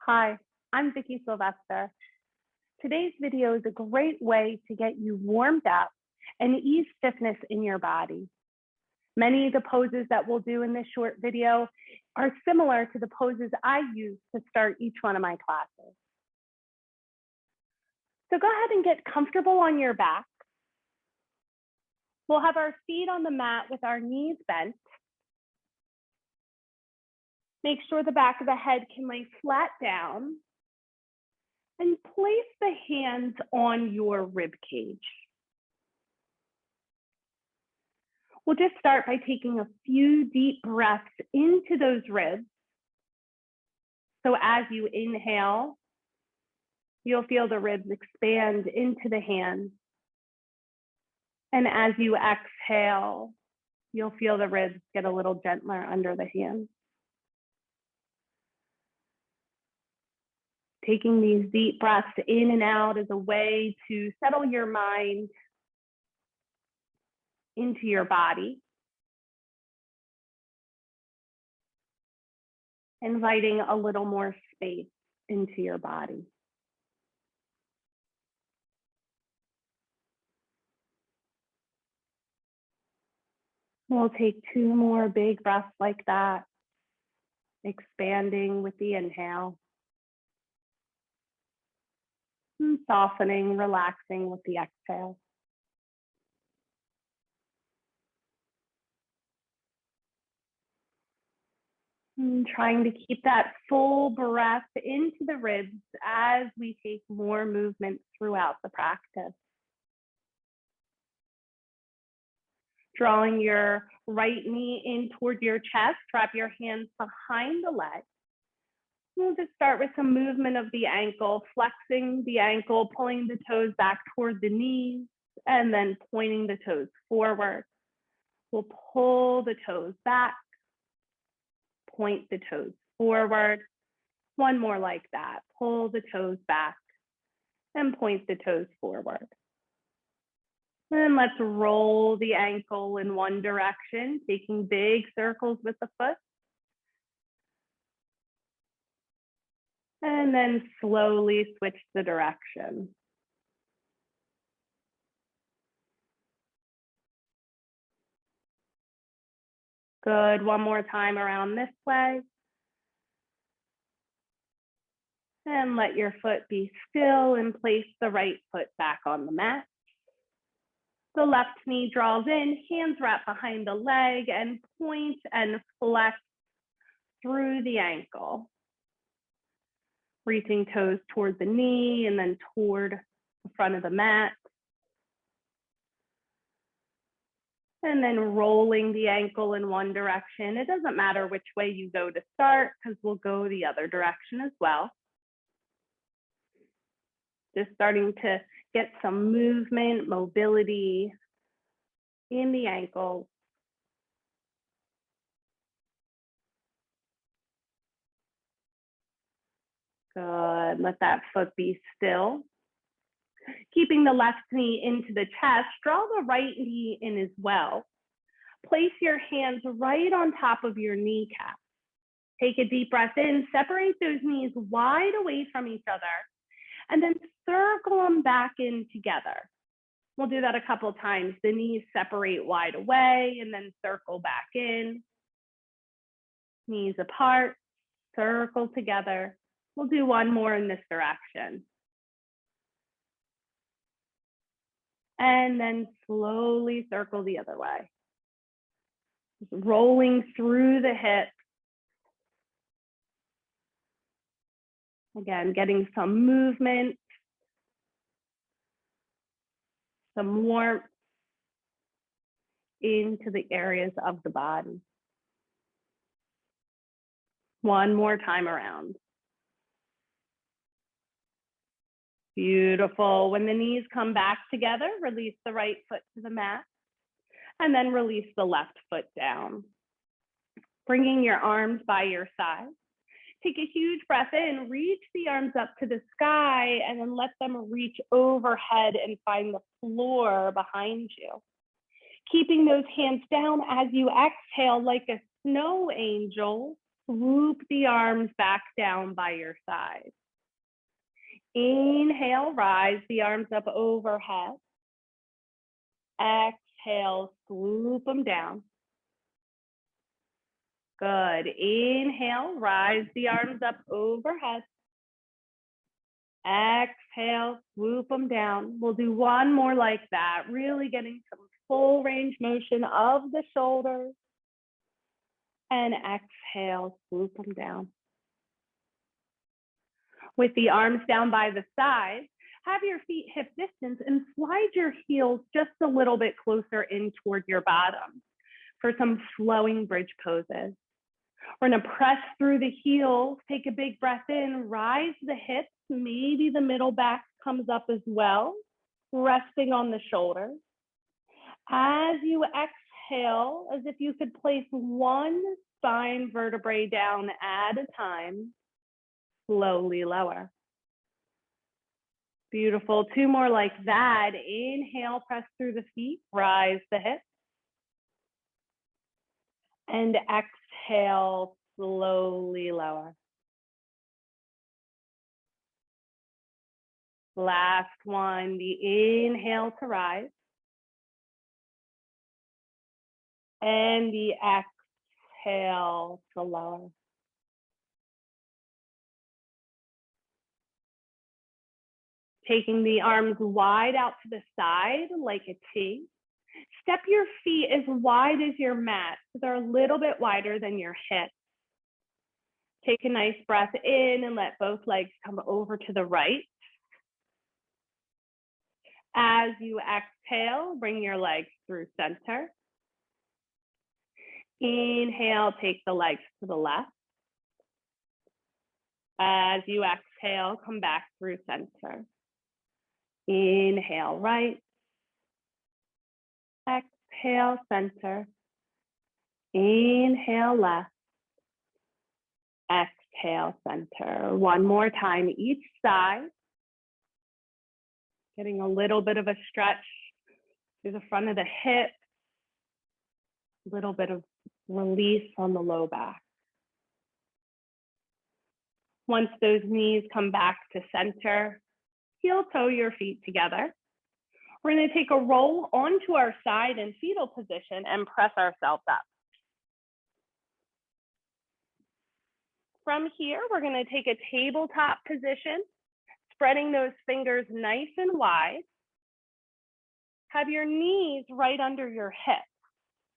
Hi, I'm Vicki Sylvester. Today's video is a great way to get you warmed up and ease stiffness in your body. Many of the poses that we'll do in this short video are similar to the poses I use to start each one of my classes. So go ahead and get comfortable on your back. We'll have our feet on the mat with our knees bent. Make sure the back of the head can lay flat down. And place the hands on your rib cage. We'll just start by taking a few deep breaths into those ribs. So as you inhale, you'll feel the ribs expand into the hands. And as you exhale, you'll feel the ribs get a little gentler under the hands. Taking these deep breaths in and out is a way to settle your mind into your body, inviting a little more space into your body. We'll take two more big breaths like that, expanding with the inhale. And softening, relaxing with the exhale. And trying to keep that full breath into the ribs as we take more movement throughout the practice. Drawing your right knee in toward your chest, wrap your hands behind the leg. We'll just start with some movement of the ankle, flexing the ankle, pulling the toes back toward the knees, and then pointing the toes forward. We'll pull the toes back, point the toes forward. One more like that. Pull the toes back and point the toes forward. And let's roll the ankle in one direction, taking big circles with the foot. And then slowly switch the direction. Good, one more time around this way. And let your foot be still and place the right foot back on the mat. The left knee draws in, hands wrap behind the leg and point and flex through the ankle. Reaching toes toward the knee and then toward the front of the mat. And then rolling the ankle in one direction. It doesn't matter which way you go to start because we'll go the other direction as well. Just starting to get some movement, mobility in the ankles. Good, let that foot be still. Keeping the left knee into the chest, draw the right knee in as well. Place your hands right on top of your kneecap. Take a deep breath in, separate those knees wide away from each other, and then circle them back in together. We'll do that a couple times. The knees separate wide away and then circle back in. Knees apart, circle together. We'll do one more in this direction. And then slowly circle the other way. Rolling through the hips. Again, getting some movement, some warmth into the areas of the body. One more time around. Beautiful. When the knees come back together, release the right foot to the mat and then release the left foot down. Bringing your arms by your side. Take a huge breath in, reach the arms up to the sky and then let them reach overhead and find the floor behind you. Keeping those hands down as you exhale like a snow angel, Swoop the arms back down by your side. Inhale, rise the arms up overhead. Exhale, swoop them down. Good. Inhale, rise the arms up overhead. Exhale, swoop them down. We'll do one more like that, really getting some full range motion of the shoulders. And exhale, swoop them down. With the arms down by the sides, have your feet hip distance and slide your heels just a little bit closer in toward your bottom for some flowing bridge poses. We're gonna press through the heels, take a big breath in, rise the hips, maybe the middle back comes up as well, resting on the shoulders. As you exhale, as if you could place one spine vertebrae down at a time, slowly lower. Beautiful. Two more like that. Inhale, press through the feet, rise the hips. And exhale, slowly lower. Last one, the inhale to rise. And the exhale to lower. Taking the arms wide out to the side like a T. Step your feet as wide as your mat, so they're a little bit wider than your hips. Take a nice breath in and let both legs come over to the right. As you exhale, bring your legs through center. Inhale, take the legs to the left. As you exhale, come back through center. Inhale, right. Exhale, center. Inhale, left. Exhale, center. One more time, each side. Getting a little bit of a stretch through the front of the hip. A little bit of release on the low back. Once those knees come back to center, heel toe your feet together. We're going to take a roll onto our side in fetal position and press ourselves up. From here, we're going to take a tabletop position, spreading those fingers nice and wide. Have your knees right under your hips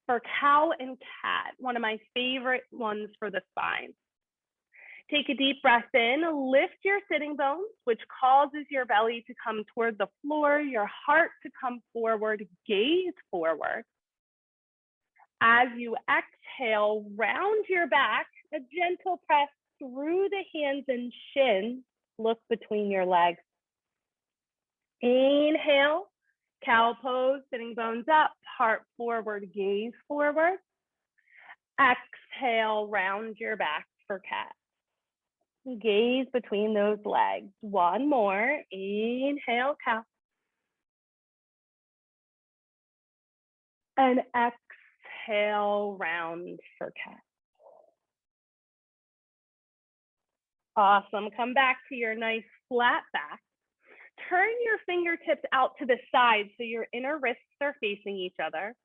for cow and cat, one of my favorite ones for the spine. Take a deep breath in, lift your sitting bones, which causes your belly to come toward the floor, your heart to come forward, gaze forward. As you exhale, round your back, a gentle press through the hands and shins, look between your legs. Inhale, cow pose, sitting bones up, heart forward, gaze forward. Exhale, round your back for cat. Gaze between those legs. One more. Inhale, cow. And exhale, round for cat. Awesome. Come back to your nice flat back. Turn your fingertips out to the side so your inner wrists are facing each other.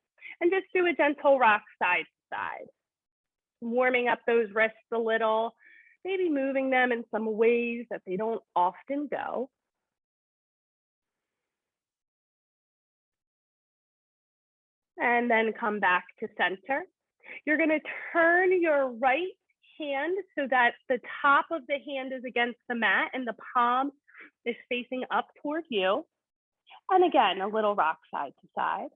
And just do a gentle rock side to side. Warming up those wrists a little. Maybe moving them in some ways that they don't often go. And then come back to center. You're going to turn your right hand so that the top of the hand is against the mat and the palm is facing up toward you. And again, a little rock side to side.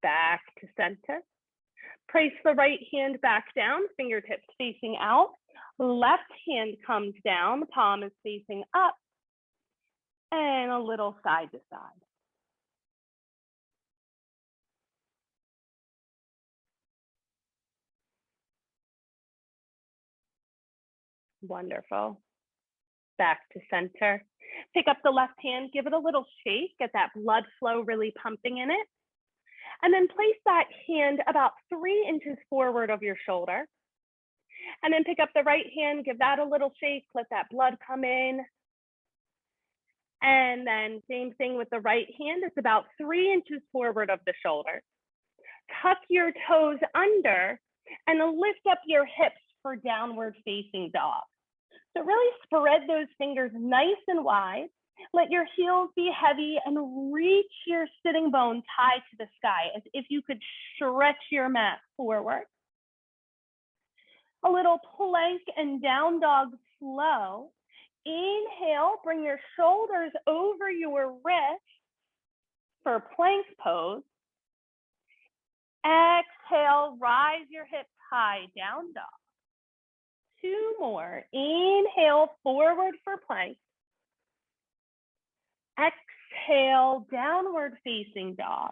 Back to center. Place the right hand back down, fingertips facing out. Left hand comes down, palm is facing up. And a little side to side. Wonderful. Back to center. Pick up the left hand, give it a little shake, get that blood flow really pumping in it. And then place that hand about 3 inches forward of your shoulder. And then pick up the right hand, give that a little shake, let that blood come in. And then same thing with the right hand, it's about 3 inches forward of the shoulder. Tuck your toes under and lift up your hips for downward facing dog. So really spread those fingers nice and wide. Let your heels be heavy and reach your sitting bones high to the sky as if you could stretch your mat forward. A little plank and down dog flow. Inhale, bring your shoulders over your wrists for plank pose. Exhale, rise your hips high, down dog. 2 more. Inhale, forward for plank. Exhale, downward facing dog.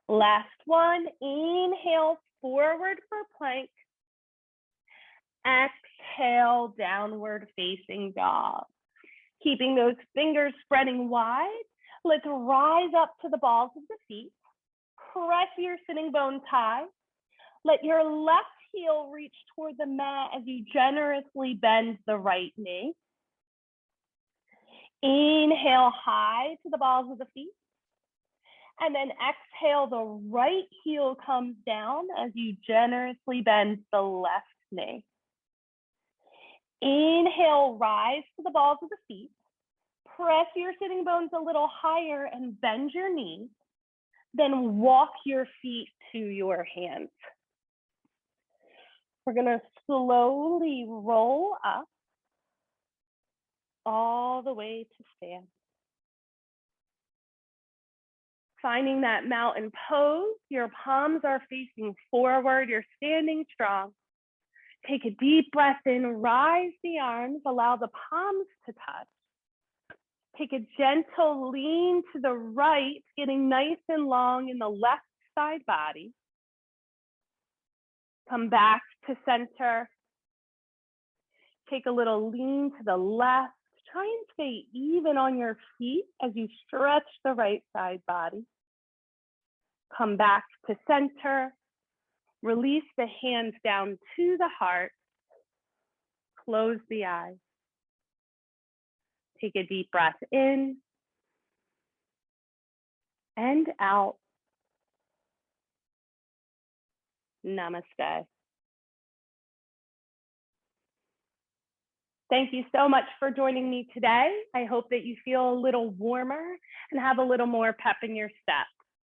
Last one. Inhale, forward for plank. Exhale, downward facing dog. Keeping those fingers spreading wide. Let's rise up to the balls of the feet. Press your sitting bones high. Let your left heel reach toward the mat as you generously bend the right knee. Inhale high to the balls of the feet. And then exhale, the right heel comes down as you generously bend the left knee. Inhale, rise to the balls of the feet. Press your sitting bones a little higher and bend your knees. Then walk your feet to your hands. We're gonna slowly roll up all the way to stand. Finding that mountain pose, your palms are facing forward, you're standing strong. Take a deep breath in, rise the arms, allow the palms to touch. Take a gentle lean to the right, getting nice and long in the left side body. Come back to center. Take a little lean to the left. Try and stay even on your feet as you stretch the right side body. Come back to center. Release the hands down to the heart. Close the eyes. Take a deep breath in and out. Namaste. Thank you so much for joining me today. I hope that you feel a little warmer and have a little more pep in your step.